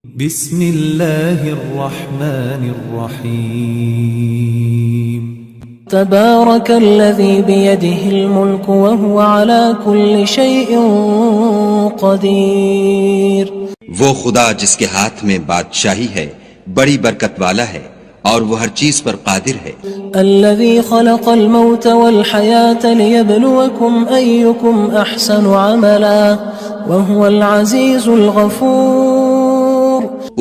بسم اللہ الرحمن الرحیم تبارك الذي بيده الملك وهو على كل شيء قدير. وہ خدا جس کے ہاتھ میں بادشاہی ہے بڑی برکت والا ہے اور وہ ہر چیز پر قادر ہے. الذي خلق الموت والحياة ليبلوكم أيكم أحسن عملا وهو العزيز الغفور.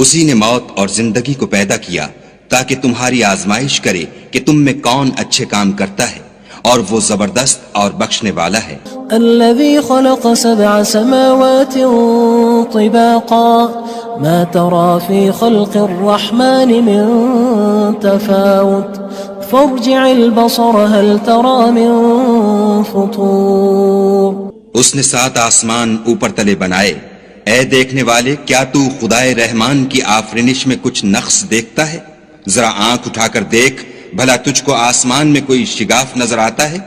اسی نے موت اور زندگی کو پیدا کیا تاکہ تمہاری آزمائش کرے کہ تم میں کون اچھے کام کرتا ہے اور وہ زبردست اور بخشنے والا ہے. الذي خلق 7 سماوات طباقا ما ترى في خلق الرحمن من تفاوت فارجع البصر هل ترى من فطور. اس نے 7 آسمان اوپر تلے بنائے. اے دیکھنے والے کیا تو خدائے رحمان کی آفرینش میں کچھ نقص دیکھتا ہے؟ ذرا آنکھ اٹھا کر دیکھ بھلا تجھ کو آسمان میں کوئی شگاف نظر آتا ہے؟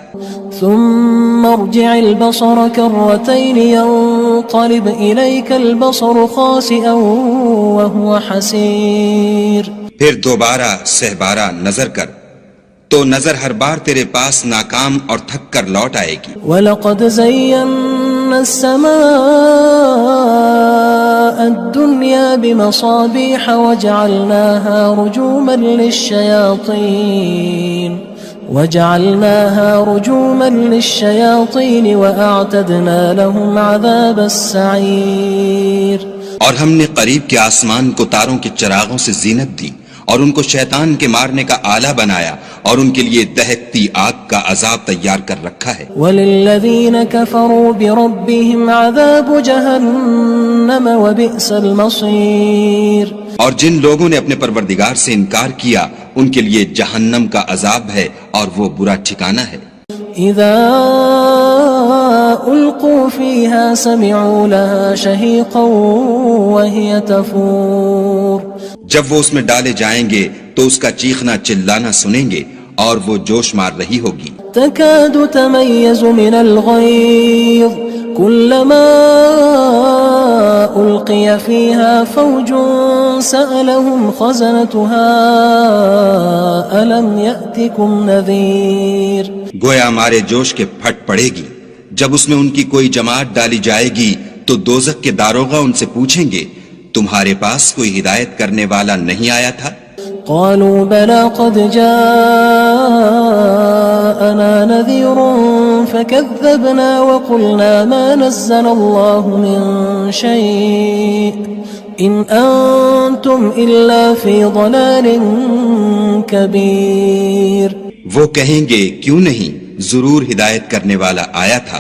ثم ارجع البصر كرتين ينقلب إليك البصر خاسئا وهو حسير. پھر دوبارہ سہبارہ نظر کر تو نظر ہر بار تیرے پاس ناکام اور تھک کر لوٹ آئے گی. وَلَقَدْ زَيَّنَّا السَّمَاءَ الدُّنْيَا بِمَصَابِيحَ وَجَعَلْنَاهَا رُجُومًا لِلشَّيَاطِينِ وَأَعْتَدْنَا لَهُمْ عَذَابَ السَّعِيرِ. اور ہم نے قریب کے آسمان کو تاروں کے چراغوں سے زینت دی اور ان کو شیطان کے مارنے کا آلہ بنایا اور ان کے لیے دہکتی آگ کا عذاب تیار کر رکھا ہے. وَلِلَّذِينَ كَفَرُوا بِرَبِّهِمْ عَذَابُ جَهَنَّمَ وَبِئْسَ الْمَصِيرُ. اور جن لوگوں نے اپنے پروردگار سے انکار کیا ان کے لیے جہنم کا عذاب ہے اور وہ برا ٹھکانہ ہے. اذا القوا فيها سمعوا لها شهيقا وهي تفور. جب وہ اس میں ڈالے جائیں گے تو اس کا چیخنا چلانا سنیں گے اور وہ جوش مار رہی ہوگی. تكاد تميز من الغيظ كلما ألقي فيها فوج سألهم خزنتها ألم يأتكم نذير. گویا مارے جوش کے پھٹ پڑے گی. جب اس میں ان کی کوئی جماعت ڈالی جائے گی تو دوزخ کے داروغہ ان سے پوچھیں گے تمہارے پاس کوئی ہدایت کرنے والا نہیں آیا تھا؟ قالوا بلى قد جاءنا نذير فكذبنا وقلنا ما نزل الله من شيء إن أنتم إلا في ضلال كبير. وہ کہیں گے کیوں نہیں، ضرور ہدایت کرنے والا آیا تھا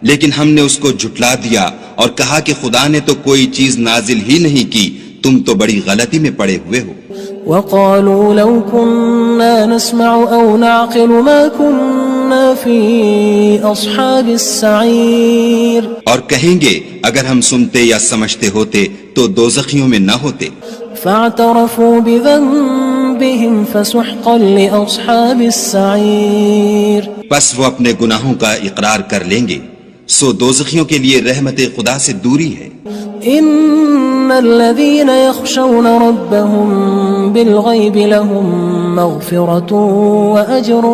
لیکن ہم نے اس کو جھٹلا دیا اور کہا کہ خدا نے تو کوئی چیز نازل ہی نہیں کی، تم تو بڑی غلطی میں پڑے ہوئے ہو. وقالوا لو كنا نسمع أو نعقل ما كنا في أصحاب السعير. اور کہیں گے اگر ہم سنتے یا سمجھتے ہوتے تو دوزخیوں میں نہ ہوتے. فاعترفوا بذنبهم فسحقا لأصحاب السعير. پس وہ اپنے گناہوں کا اقرار کر لیں گے سو دوزخیوں کے لیے رحمت خدا سے دوری ہے. ان الذين يخشون ربهم بالغيب لهم مغفرة واجر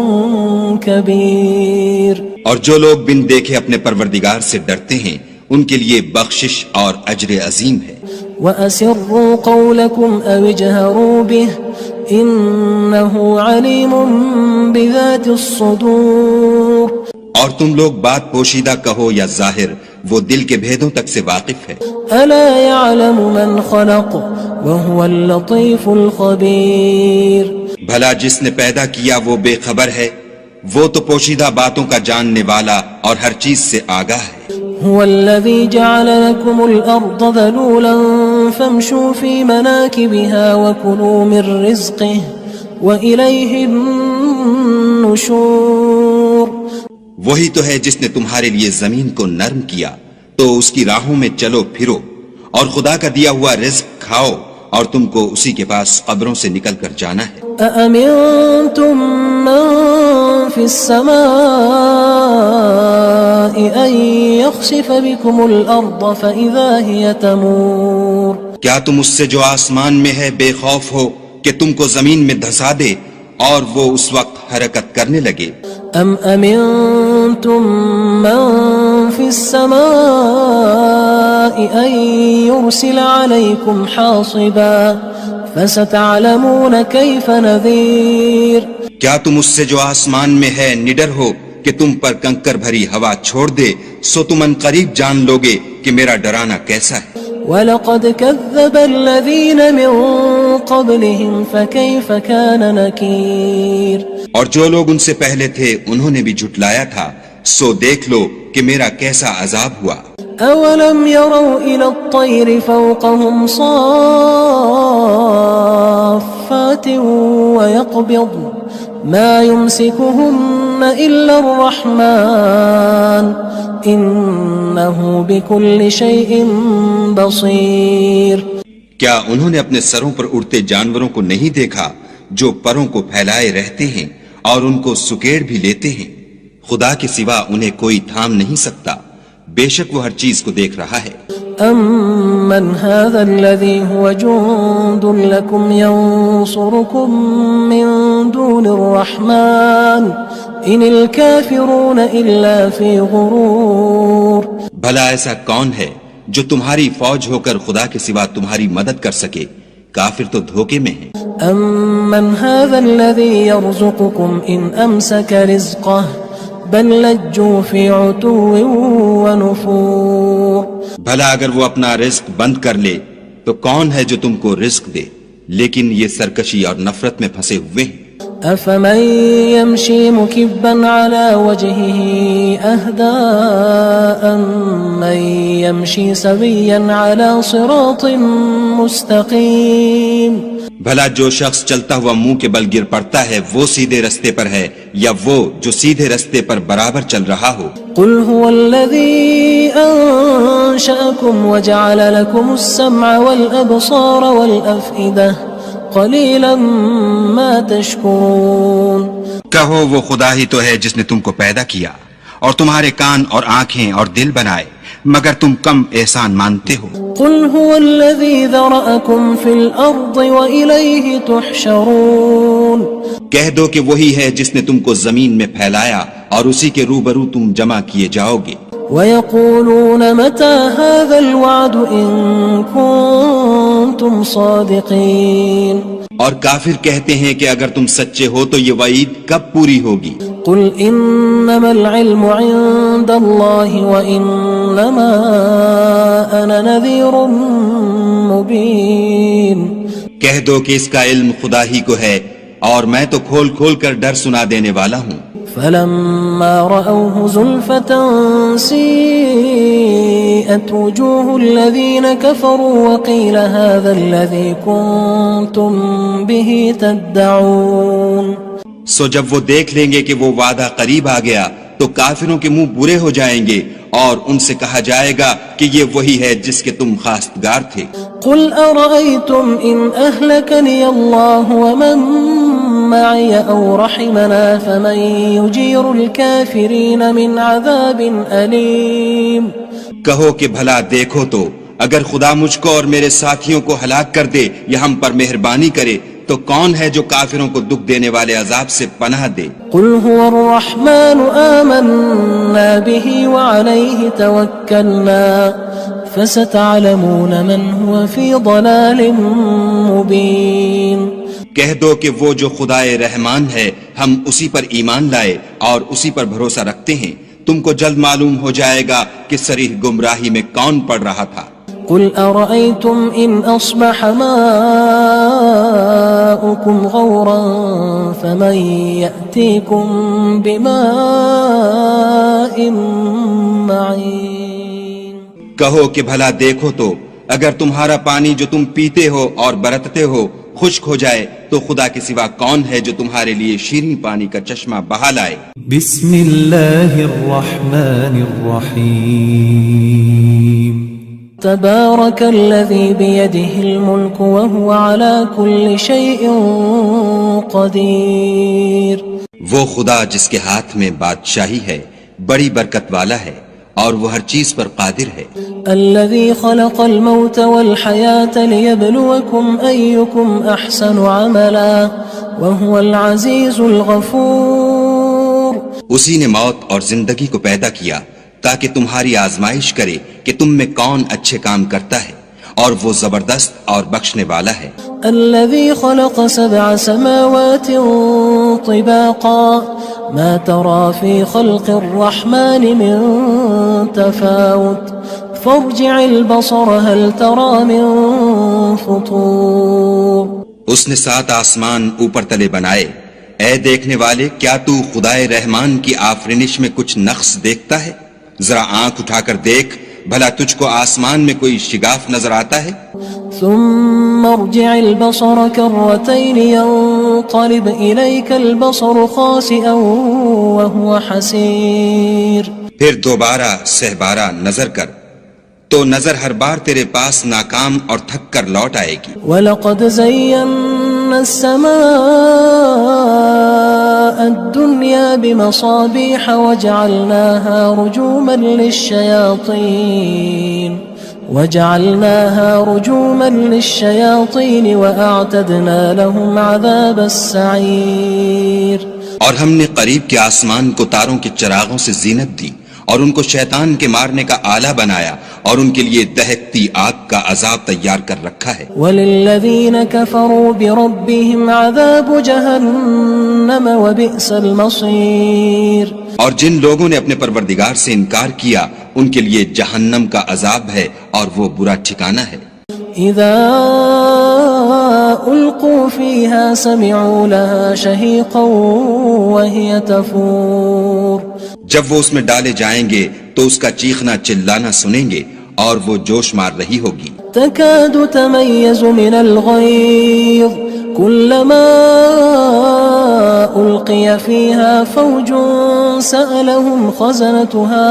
كبير. اور جو لوگ بن دیکھے اپنے پروردگار سے ڈرتے ہیں ان کے لیے بخشش اور اجر عظیم ہے. وَأَسِرُّوا قَوْلَكُمْ أَوِ اجْهَرُوا بِهِ إِنَّهُ عَلِيمٌ بِذَاتِ الصُّدُورِ. اور تم لوگ بات پوشیدہ کہو یا ظاہر وہ دل کے بھیدوں تک سے واقف ہے. أَلَا يَعْلَمُ مَنْ خَلَقَ وَهُوَ اللَّطِيفُ الْخَبِيرُ. بھلا جس نے پیدا کیا وہ بے خبر ہے، وہ تو پوشیدہ باتوں کا جاننے والا اور ہر چیز سے آگاہ ہے. هو الذي جعل لكم الأرض ذلولا فامشوا في مناكبها وكلوا من رزقه وإليه النشور. وہی تو ہے جس نے تمہارے لیے زمین کو نرم کیا تو اس کی راہوں میں چلو پھرو اور خدا کا دیا ہوا رزق کھاؤ اور تم کو اسی کے پاس قبروں سے نکل کر جانا ہے. أأمنتم من في السماء أن يخسف بكم الأرض فإذا هي تمور. کیا تم اس سے جو آسمان میں ہے بے خوف ہو کہ تم کو زمین میں دھسا دے اور وہ اس وقت حرکت کرنے لگے؟ ام امنتم من في السماء ان يرسل عليكم حاصبا فستعلمون كيف نذير کیا تم اس سے جو آسمان میں ہے نڈر ہو کہ تم پر کنکر بھری ہوا چھوڑ دے، سو تم ان قریب جان لوگے کہ میرا ڈرانا کیسا ہے۔ وَلَقَدْ كَذَّبَ الَّذِينَ مِن قَبْلِهِمْ فَكَيْفَ كَانَ نَكِيرٌ اور جو لوگ ان سے پہلے تھے انہوں نے بھی جھٹلایا تھا، سو دیکھ لو کہ میرا کیسا عذاب ہوا۔ أَوَلَمْ يَرَوْا إِلَى الطَّيْرِ فَوْقَهُمْ صَافَّاتٍ وَيَقْبِضْنَ مَا يُمْسِكُهُنَّ إِلَّا الرَّحْمَنُ إِنَّهُ بِكُلِّ شَيْءٍ بَصِيرٌ کیا انہوں نے اپنے سروں پر اڑتے جانوروں کو نہیں دیکھا جو پروں کو پھیلائے رہتے ہیں اور ان کو سکیڑ بھی لیتے ہیں؟ خدا کے سوا انہیں کوئی تھام نہیں سکتا، بے شک وہ ہر چیز کو دیکھ رہا ہے۔ أَمَّنْ هَذَا الَّذِي هُوَ جُندٌ لَكُمْ يَنصُرُكُم مِّن دُونِ الرَّحْمَنِ إِنِ الْكَافِرُونَ إِلَّا فِي غُرُورٍ بھلا ایسا کون ہے جو تمہاری فوج ہو کر خدا کے سوا تمہاری مدد کر سکے؟ کافر تو دھوکے میں ہیں۔ أَمَّنْ هَذَا الَّذِي يَرْزُقُكُمْ إِنْ أَمْسَكَ رِزْقَهُ بَلْ لَجُّوا فِي عُتُوٍّ وَنُفُورٍ بھلا اگر وہ اپنا رزق بند کر لے تو کون ہے جو تم کو رزق دے؟ لیکن یہ سرکشی اور نفرت میں پھنسے ہوئے ہیں۔ أَفَمَن يَمْشِي مُكِبًّا عَلَى وَجْهِهِ أَهْدَىٰ أَمَّن يَمْشِي سَوِيًّا عَلَى صِرَاطٍ مُّسْتَقِيمٍ بھلا جو شخص چلتا ہوا منہ کے بل گر پڑتا ہے وہ سیدھے رستے پر ہے یا وہ جو سیدھے رستے پر برابر چل رہا ہو؟ قُلْ هُوَ الَّذِي أَنشَأَكُمْ وَجَعَلَ لَكُمُ السَّمْعَ وَالْأَبْصَارَ وَالْأَفْئِدَةَ قَلِيلًا مَا تَشْكُرُونَ کہو وہ خدا ہی تو ہے جس نے تم کو پیدا کیا اور تمہارے کان اور آنکھیں اور دل بنائے، مگر تم کم احسان مانتے ہو۔ قُلْ هُوَ الَّذِي ذَرَأَكُمْ فِي الْأَرْضِ وَإِلَيْهِ تُحْشَرُونَ کہہ دو کہ وہی ہے جس نے تم کو زمین میں پھیلایا اور اسی کے روبرو تم جمع کیے جاؤ گے۔ وَيَقُولُونَ مَتَى هَذَا الْوَعْدُ إِن كُنتُمْ صَادِقِينَ اور کافر کہتے ہیں کہ اگر تم سچے ہو تو یہ وعید کب پوری ہوگی؟ قُلْ إِنَّمَا الْعِلْمُ عِندَ اللَّهِ وَإِنَّمَا أَنَا نَذِيرٌ مُّبِينٌ کہہ دو کہ اس کا علم خدا ہی کو ہے اور میں تو کھول کھول کر ڈر سنا دینے والا ہوں۔ فَلَمَّا رَأَوْهُ زُلْفَةً سِيئَتْ وُجُوهُ الَّذِينَ كَفَرُوا وَقِيلَ هَذَا الَّذِي كُنتُم بِهِ تَدَّعُونَ سو جب وہ دیکھ لیں گے کہ وہ وعدہ قریب آ گیا تو کافروں کے منہ برے ہو جائیں گے اور ان سے کہا جائے گا کہ یہ وہی ہے جس کے تم خواستگار تھے۔ قُلْ أَرَأَيْتُمْ إِنْ أَهْلَكَنِيَ اللَّهُ وَمَن مَّعِيَ أَوْ رَحِمَنَا فَمَن يُجِيرُ الْكَافِرِينَ مِنْ عَذَابٍ أَلِيمٍ کہو کہ بھلا دیکھو تو اگر خدا مجھ کو اور میرے ساتھیوں کو ہلاک کر دے یا ہم پر مہربانی کرے تو کون ہے جو کافروں کو دکھ دینے والے عذاب سے پناہ دے؟ قُلْ هُوَ الرَّحْمَنُ آمَنَّا بِهِ وَعَلَيْهِ تَوَكَّلْنَا فَسَتَعْلَمُونَ مَنْ هُوَ فِي ضَلَالٍ مُّبِينٍ کہہ دو کہ وہ جو خدائے رحمان ہے ہم اسی پر ایمان لائے اور اسی پر بھروسہ رکھتے ہیں، تم کو جلد معلوم ہو جائے گا کہ صریح گمراہی میں کون پڑ رہا تھا۔ قُلْ أَرَأَيْتُمْ إِنْ أَصْبَحَ مَاؤُكُمْ غَوْرًا فَمَن يَأْتِيكُم بِمَاءٍ مَّعِينٍ کہو کہ بھلا دیکھو تو اگر تمہارا پانی جو تم پیتے ہو اور برتتے ہو خشک ہو جائے تو خدا کے سوا کون ہے جو تمہارے لیے شیریں پانی کا چشمہ بہا لائے؟ بسم اللہ الرحمن الرحیم تبارك الذي بيده الملك وهو على كل شيء قدير وہ خدا جس کے ہاتھ میں بادشاہی ہے بڑی برکت والا ہے اور وہ ہر چیز پر قادر ہے. الذي خلق الموت والحياة ليبلوكم أيكم أحسن عملا وهو العزيز الغفور. اسی نے موت اور زندگی کو پیدا کیا تاکہ تمہاری آزمائش کرے کہ تم میں کون اچھے کام کرتا ہے، اور وہ زبردست اور بخشنے والا ہے. الذي خلق 7 سماوات طباقا ما ترى في خلق الرحمن من تفاوت فارجع البصر هل ترى من فطور. اس نے 7 آسمان اوپر تلے بنائے. اے دیکھنے والے، کیا تو خدائے رحمان کی آفرینش میں کچھ نقص دیکھتا ہے؟ ذرا آنکھ اٹھا کر دیکھ، بھلا تجھ کو آسمان میں کوئی شگاف نظر آتا ہے؟ ثم ارجع البصر كرتين ينقلب إليك البصر خاسئا وهو حسير. پھر دوبارہ سہبارہ نظر کر تو نظر ہر بار تیرے پاس ناکام اور تھک کر لوٹ آئے گی. وَلَقَدْ زَيَّنَّا السَّمَاءَ الدُّنْيَا بِمَصَابِيحَ وَجَعَلْنَاهَا رُجُومًا لِلشَّيَاطِينِ وَأَعْتَدْنَا لَهُمْ عَذَابَ السَّعِيرِ. اور ہم نے قریب کے آسمان کو تاروں کے چراغوں سے زینت دی اور ان کو شیطان کے مارنے کا آلہ بنایا اور ان کے لیے دہکتی آگ کا عذاب تیار کر رکھا ہے. وَلِلَّذِينَ كَفَرُوا بِرَبِّهِمْ عَذَابُ جَهَنَّمَ وَبِئْسَ الْمَصِيرُ. اور جن لوگوں نے اپنے پروردگار سے انکار کیا ان کے لیے جہنم کا عذاب ہے اور وہ برا ٹھکانہ ہے. اذا القوا فيها سمعوا لها شهيقا وهي تفور. جب وہ اس میں ڈالے جائیں گے تو اس کا چیخنا چلانا سنیں گے اور وہ جوش مار رہی ہوگی. تكاد تميز من الغيظ كلما ألقي فيها فوج سألهم خزنتها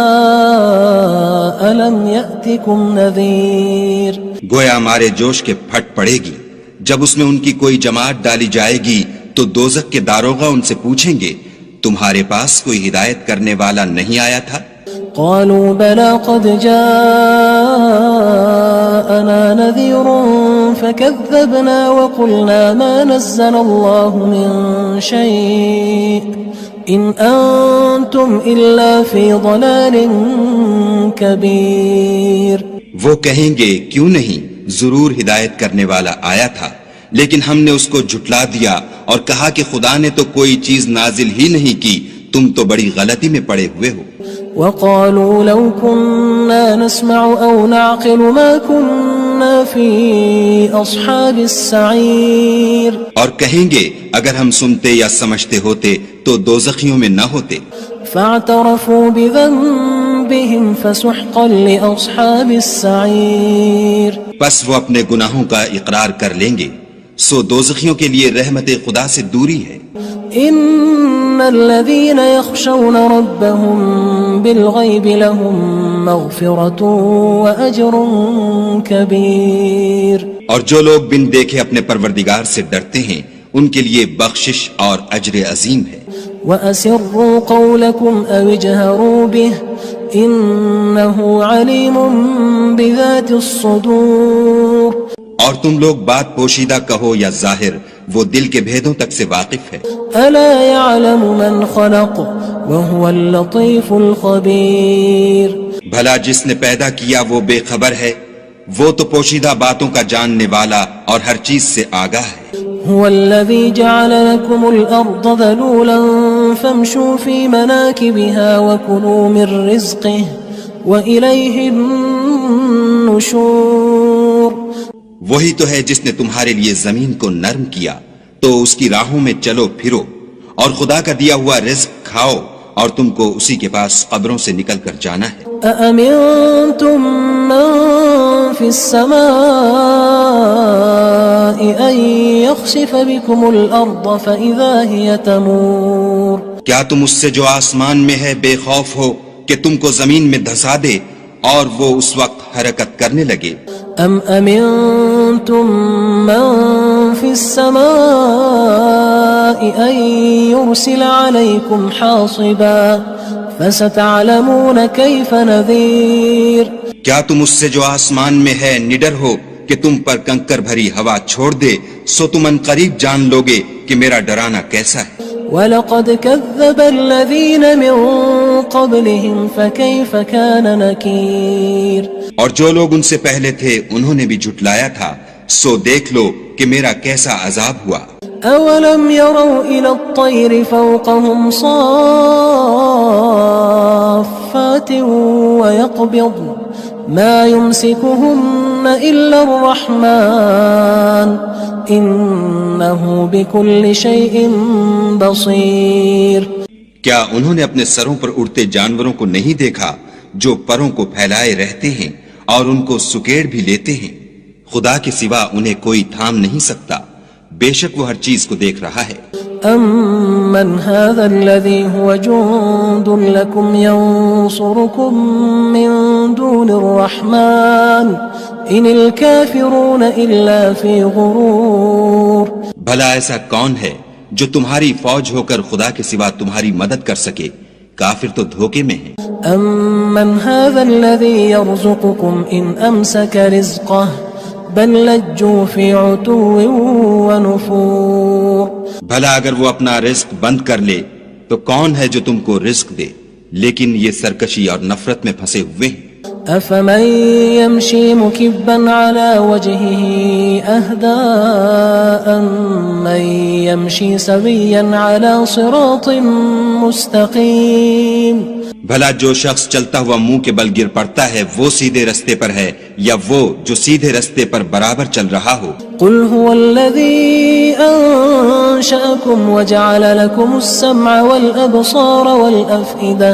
ألم يأتكم نذير. گویا ہمارے جوش کے پھٹ پڑے گی. جب اس میں ان کی کوئی جماعت ڈالی جائے گی تو دوزخ کے داروغہ ان سے پوچھیں گے تمہارے پاس کوئی ہدایت کرنے والا نہیں آیا تھا؟ قالوا بلى قد جاءنا نذير فكذبنا وقلنا ما نزل الله من شيء إن أنتم إلا في ضلال كبير. وہ کہیں گے کیوں نہیں، ضرور ہدایت کرنے والا آیا تھا، لیکن ہم نے اس کو جھٹلا دیا اور کہا کہ خدا نے تو کوئی چیز نازل ہی نہیں کی، تم تو بڑی غلطی میں پڑے ہوئے ہو. وقالوا لو كنا نسمع أو نعقل ما كنا في أصحاب السعير. اور کہیں گے اگر ہم سنتے یا سمجھتے ہوتے تو دوزخیوں میں نہ ہوتے. فاعترفوا بذنبهم فسحقا لأصحاب السعير. بس وہ اپنے گناہوں کا اقرار کر لیں گے، سو دوزخیوں کے لیے رحمت خدا سے دوری ہے. ان الذين يخشون ربهم بالغيب لهم مغفرة واجر كبير. اور جو لوگ بن دیکھے اپنے پروردگار سے ڈرتے ہیں ان کے لیے بخشش اور اجر عظیم ہے. واسروا قولكم او اجهروا به انه عليم بذات الصدور. اور تم لوگ بات پوشیدہ کہو یا ظاہر، وہ دل کے بھیدوں تک سے واقف ہے. الا يعلم من خلق وهو اللطيف الخبير. بھلا جس نے پیدا کیا وہ بے خبر ہے، وہ تو پوشیدہ باتوں کا جاننے والا اور ہر چیز سے آگاہ ہے. هو الذي جعل لكم الأرض ذلولا فامشوا في مناكبها وكلوا من رزقه وإليه النشور. وہی تو ہے جس نے تمہارے لیے زمین کو نرم کیا تو اس کی راہوں میں چلو پھرو اور خدا کا دیا ہوا رزق کھاؤ اور تم کو اسی کے پاس قبروں سے نکل کر جانا ہے. أأمنتم من في السماء أن يخسف بكم الأرض فإذا هي تمور. کیا تم اس سے جو آسمان میں ہے بے خوف ہو کہ تم کو زمین میں دھسا دے اور وہ اس وقت حرکت کرنے لگے؟ ام امنتم من في السماء ان يرسل عليكم حاصبا فستعلمون كيف نذير کیا تم اس سے جو آسمان میں ہے نڈر ہو کہ تم پر کنکر بھری ہوا چھوڑ دے، سو تم ان قریب جان لوگے کہ میرا ڈرانا کیسا ہے۔ وَلَقَدْ كَذَّبَ الَّذِينَ مِن قَبْلِهِمْ فَكَيْفَ كَانَ نَكِيرٌ اور جو لوگ ان سے پہلے تھے انہوں نے بھی جھٹلایا تھا، سو دیکھ لو کہ میرا کیسا عذاب ہوا۔ أَوَلَمْ يَرَوْا إِلَى الطَّيْرِ فَوْقَهُمْ صَافَّاتٍ وَيَقْبِضْنَ مَا يُمْسِكُهُنَّ إِلَّا الرَّحْمَنُ إِنَّهُ بِكُلِّ شَيْءٍ بَصِيرٌ کیا انہوں نے اپنے سروں پر اڑتے جانوروں کو نہیں دیکھا جو پروں کو پھیلائے رہتے ہیں اور ان کو سکیڑ بھی لیتے ہیں؟ خدا کے سوا انہیں کوئی تھام نہیں سکتا، بے شک وہ ہر چیز کو دیکھ رہا ہے۔ أَمَّنْ هَذَا الَّذِي هُوَ جُندٌ لَكُمْ يَنصُرُكُم مِّن دُونِ الرَّحْمَنِ إِنِ الْكَافِرُونَ إِلَّا فِي غُرُورٍ بھلا ایسا کون ہے جو تمہاری فوج ہو کر خدا کے سوا تمہاری مدد کر سکے؟ کافر تو دھوکے میں ہیں۔ أَمَّنْ هَذَا الَّذِي يَرْزُقُكُمْ إِنْ أَمْسَكَ رِزْقَهُ بل لجوا فی عتو ونفور بھلا اگر وہ اپنا رزق بند کر لے تو کون ہے جو تم کو رزق دے، لیکن یہ سرکشی اور نفرت میں پھنسے ہوئے ہیں۔ افمن يمشي مكبا على وجهه اهدى من يمشي سويا على صراط مستقيم بھلا جو شخص چلتا ہوا منہ کے بل گر پڑتا ہے وہ سیدھے رستے پر ہے یا وہ جو سیدھے رستے پر برابر چل رہا ہو؟ قل هو الذي انشأكم وجعل لكم السمع والابصار والافئدة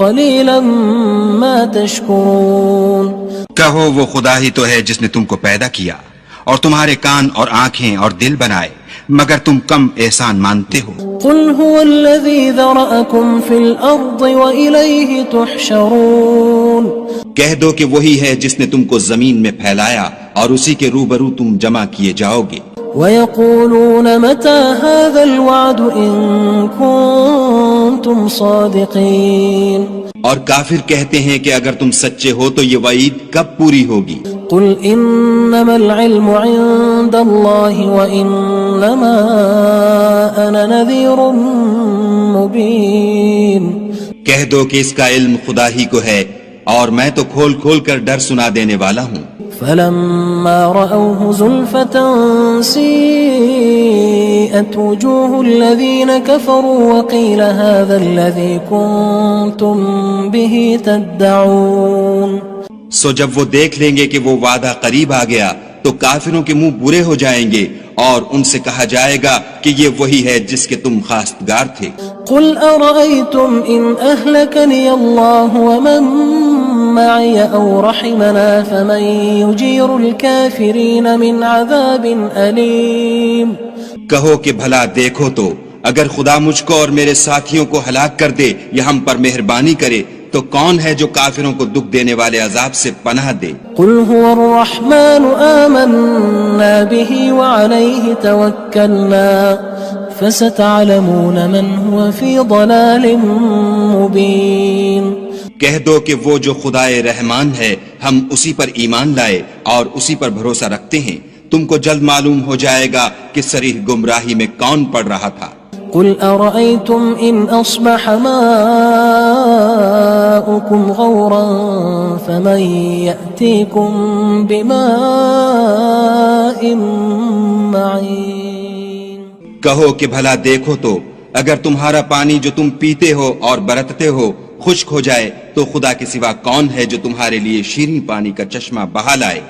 قلیلا ما تشکرون کہو وہ خدا ہی تو ہے جس نے تم کو پیدا کیا اور تمہارے کان اور آنکھیں اور دل بنائے، مگر تم کم احسان مانتے ہو۔ قل هو الذي ذرأكم في الأرض وإليه تحشرون کہہ دو کہ وہی ہے جس نے تم کو زمین میں پھیلایا اور اسی کے روبرو تم جمع کیے جاؤ گے۔ وَيَقُولُونَ مَتَى هَذَا الْوَعْدُ إِن كُنتُمْ صَادِقِينَ اور کافر کہتے ہیں کہ اگر تم سچے ہو تو یہ وعید کب پوری ہوگی؟ قُلْ إِنَّمَا الْعِلْمُ عِندَ اللَّهِ وَإِنَّمَا أَنَا نَذِيرٌ مُبِينٌ کہہ دو کہ اس کا علم خدا ہی کو ہے اور میں تو کھول کھول کر ڈر سنا دینے والا ہوں۔ فَلَمَّا رَأَوْهُ زُلْفَةً سِيئَتْ وُجُوهُ الَّذِينَ كَفَرُوا وَقِيلَ هَذَا الَّذِي كُنتُم بِهِ تَدَّعُونَ سو جب وہ دیکھ لیں گے کہ وہ وعدہ قریب آ گیا تو کافروں کے منہ برے ہو جائیں گے اور ان سے کہا جائے گا کہ یہ وہی ہے جس کے تم خواستگار تھے۔ قُلْ أَرَأَيْتُمْ إِنْ أَهْلَكَنِيَ اللَّهُ وَمَن مَّعِيَ أَوْ رَحِمَنَا فَمَن يُجِيرُ الْكَافِرِينَ مِنْ عَذَابٍ أَلِيمٍ کہو کہ بھلا دیکھو تو اگر خدا مجھ کو اور میرے ساتھیوں کو ہلاک کر دے یا ہم پر مہربانی کرے تو کون ہے جو کافروں کو دکھ دینے والے عذاب سے پناہ دے؟ قُلْ هُوَ الرَّحْمَنُ آمَنَّا بِهِ وَعَلَيْهِ تَوَكَّلْنَا فَسَتَعْلَمُونَ مَنْ هُوَ فِي ضَلَالٍ مُبِينٍ کہہ دو کہ وہ جو خدائے رحمان ہے ہم اسی پر ایمان لائے اور اسی پر بھروسہ رکھتے ہیں، تم کو جلد معلوم ہو جائے گا کہ صریح گمراہی میں کون پڑ رہا تھا۔ قُلْ أَرَأَيْتُمْ إِنْ أَصْبَحَ مَاؤُكُمْ غَوْرًا فَمَنْ يَأْتِيكُمْ بِمَاءٍ مَّعِينٍ کہو کہ بھلا دیکھو تو اگر تمہارا پانی جو تم پیتے ہو اور برتتے ہو خشک ہو جائے تو خدا کے سوا کون ہے جو تمہارے لیے شیریں پانی کا چشمہ بہا لائے؟